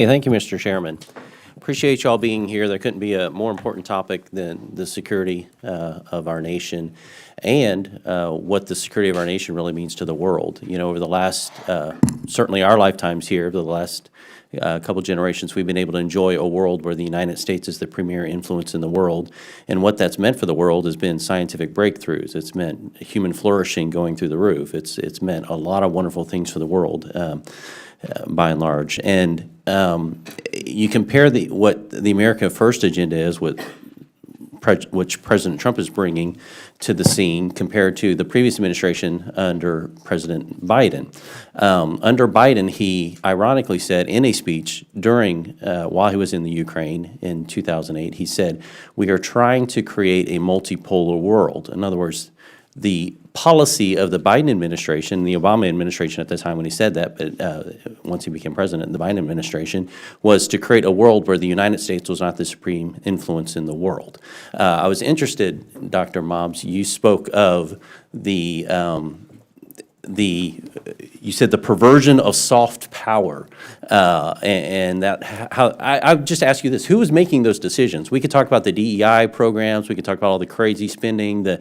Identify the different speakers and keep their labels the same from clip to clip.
Speaker 1: Hey, thank you, Mr. Chairman. Appreciate y'all being here. There couldn't be a more important topic than the security of our nation and what the security of our nation really means to the world. You know, over the last, certainly our lifetimes here, over the last couple generations, we've been able to enjoy a world where the United States is the premier influence in the world. And what that's meant for the world has been scientific breakthroughs. It's meant human flourishing going through the roof. It's meant a lot of wonderful things for the world. By and large, and you compare what the America First agenda is, which President Trump is bringing to the scene, compared to the previous administration under President Biden. Under Biden, he ironically said in a speech during while he was in the Ukraine in 2008, he said, "We are trying to create a multipolar world." In other words, the policy of the Biden administration, the Obama administration at the time when he said that, but once he became president, the Biden administration, was to create a world where the United States was not the supreme influence in the world. I was interested, Dr. Mobbs, you spoke of you said the perversion of soft power, and that how I would just ask you this: who was making those decisions? We could talk about the DEI programs, we could talk about all the crazy spending, the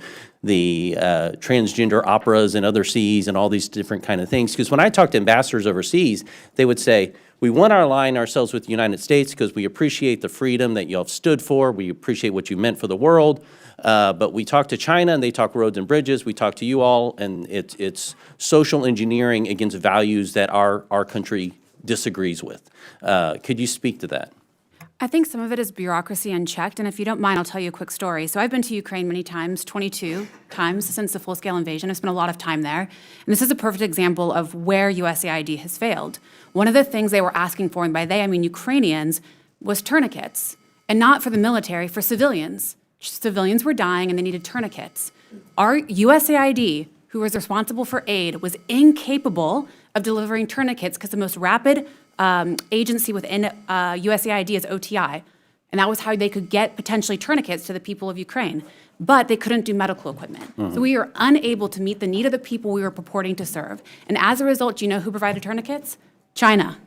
Speaker 1: transgender operas and other seas, and all these different kind of things. Because when I talk to ambassadors overseas, they would say, "We want to align ourselves with the United States because we appreciate the freedom that you all have stood for. We appreciate what you meant for the world." But we talk to China, and they talk roads and bridges. We talk to you all, and it's social engineering against values that our country disagrees with. Could you speak to that?
Speaker 2: I think some of it is bureaucracy unchecked, and if you don't mind, I'll tell you a quick story. So I've been to Ukraine many times, 22 times since the full-scale invasion. I've spent a lot of time there, and this is a perfect example of where USAID has failed. One of the things they were asking for, and by they I mean Ukrainians, was tourniquets, and not for the military, for civilians. Civilians were dying, and they needed tourniquets. Our USAID, who was responsible for aid, was incapable of delivering tourniquets because the most rapid agency within USAID is OTI, and that was how they could get potentially tourniquets to the people of Ukraine. But they couldn't do medical equipment. So we were unable to meet the need of the people we were purporting to serve. And as a result, do you know who provided tourniquets? China.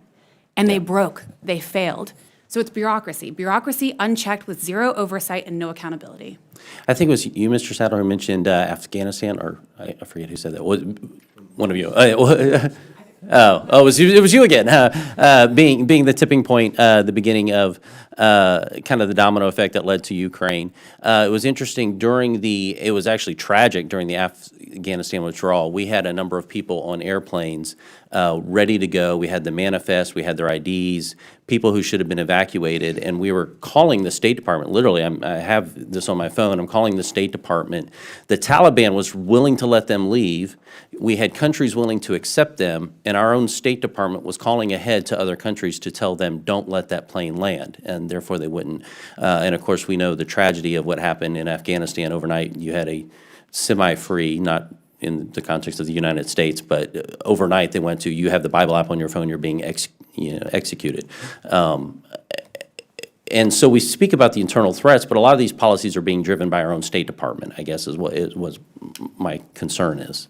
Speaker 2: And they broke, they failed. So it's bureaucracy. Bureaucracy unchecked with zero oversight and no accountability.
Speaker 1: I think it was you, Mr. Sadler, who mentioned Afghanistan, or I forget who said that. One of you. It was you again, being the tipping point, the beginning of kind of the domino effect that led to Ukraine. It was interesting it was actually tragic during the Afghanistan withdrawal. We had a number of people on airplanes ready to go. We had the manifest, we had their IDs, people who should have been evacuated, and we were calling the State Department. Literally, I have this on my phone. I'm calling the State Department. The Taliban was willing to let them leave. We had countries willing to accept them, and our own State Department was calling ahead to other countries to tell them, don't let that plane land, and therefore they wouldn't. And of course, we know the tragedy of what happened in Afghanistan overnight. You had a semi-free, not in the context of the United States, but overnight they went to, you have the Bible app on your phone, you're being executed. And so we speak about the internal threats, but a lot of these policies are being driven by our own State Department, I guess is what my concern is.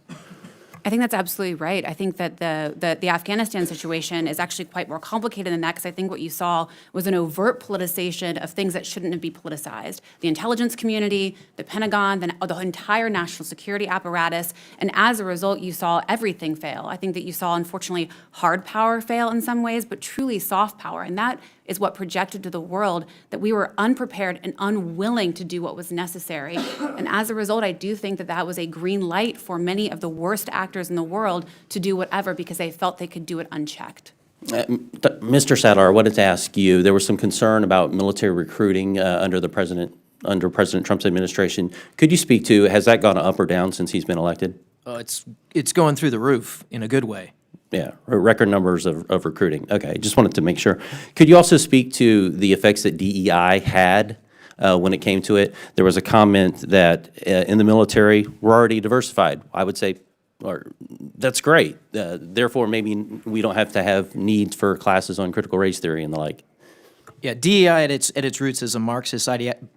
Speaker 2: I think that's absolutely right. I think that the Afghanistan situation is actually quite more complicated than that, because I think what you saw was an overt politicization of things that shouldn't be politicized. The intelligence community, the Pentagon, the entire national security apparatus, and as a result, you saw everything fail. I think that you saw, unfortunately, hard power fail in some ways, but truly soft power, and that is what projected to the world that we were unprepared and unwilling to do what was necessary. And as a result, I do think that that was a green light for many of the worst actors in the world to do whatever because they felt they could do it unchecked.
Speaker 1: Mr. Sadler, I wanted to ask you, there was some concern about military recruiting under President Trump's administration. Could you speak to, has that gone up or down since he's been elected?
Speaker 3: It's going through the roof in a good way.
Speaker 1: Yeah, record numbers of recruiting. Okay, just wanted to make sure. Could you also speak to the effects that DEI had when it came to it? There was a comment that in the military, we're already diversified. I would say, that's great. Therefore, maybe we don't have to have needs for classes on critical race theory and the like.
Speaker 3: Yeah, DEI at its roots is a Marxist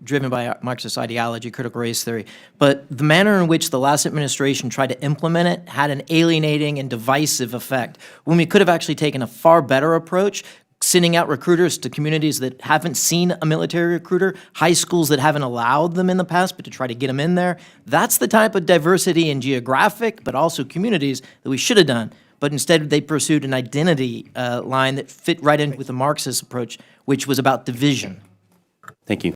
Speaker 3: driven by a Marxist ideology, critical race theory. But the manner in which the last administration tried to implement it had an alienating and divisive effect, when we could have actually taken a far better approach, sending out recruiters to communities that haven't seen a military recruiter, high schools that haven't allowed them in the past, but to try to get them in there. That's the type of diversity in geographic, but also communities that we should have done. But instead, they pursued an identity line that fit right in with the Marxist approach, which was about division.
Speaker 1: Thank you.